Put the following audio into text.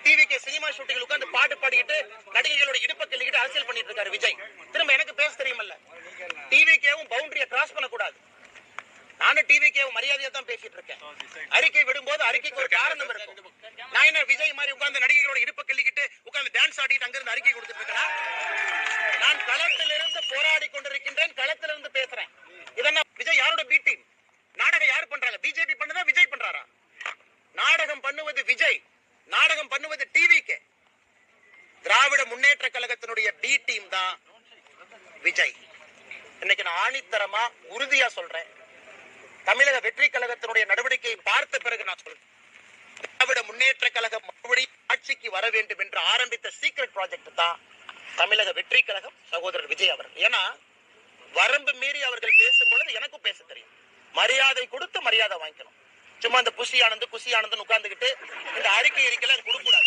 டிவிக்கு cinema shooting உட்கார்ந்து பாட்டு பாடிட்டு நடிகைகளோட இடுப்பை கிள்ளிக்கிட்டு அரசியல் பண்ணிட்டு இருக்காரு விஜய். திரும்ப எனக்கு பேச தெரியுமல்ல. டிவிக்கேவும் பவுண்டரியை கிராஸ் பண்ணக்கூடாது. நானும் டிவிக்கேவும் மரியாதையா தான் பேசிட்டு இருக்கேன். அறிக்கை விடும்போது அறிக்கைக்கு ஒரு காரணம் இருக்கும். நான் என்ன விஜய் மாதிரி உட்கார்ந்து நடிகைகளோட இடுப்பை கிள்ளிக்கிட்டு உட்கார்ந்து டான்ஸ் ஆடிட்டு அங்கிருந்து அறிக்கை கொடுத்துட்டு இருக்கேன். நான் களத்திலிருந்து போராடி கொண்டிருக்கின்றேன், களத்திலிருந்து பேசுறேன். இதென்ன விஜய் யாரோட பி டீம்? நாடகம் யார் பண்றாங்க? பிஜேபி பண்ணுதா விஜய் பண்றாரா? நாடகம் பண்ணுவது விஜய், நாடகம் பண்ணுவது டிவிக்கு. திராவிட முன்னேற்ற கழகத்தினுடைய பி டீம் தான் விஜய். இன்னைக்கு நான் ஆணித்தரமா உறுதியா சொல்றேன், தமிழக வெற்றி கழகத்தினுடைய நடவடிக்கையை பார்த்த பிறகு நான் சொல்றேன், திராவிட முன்னேற்ற கழகம் மறுபடியும் ஆட்சிக்கு வர வேண்டும் என்று ஆரம்பித்த சீக்ரெட் ப்ராஜெக்ட் தான் தமிழக வெற்றி கழகம், சகோதரர் விஜய் அவர்கள். ஏன்னா வரம்பு மீறி அவர்கள் பேசும் பொழுது எனக்கும் பேச தெரியும். மரியாதை கொடுத்து மரியாதை வாங்கிக்கணும். சும்மா இந்த குஷி ஆனந்த் உட்கார்ந்துகிட்டு இந்த அறிக்கை கொடுக்க கூடாது.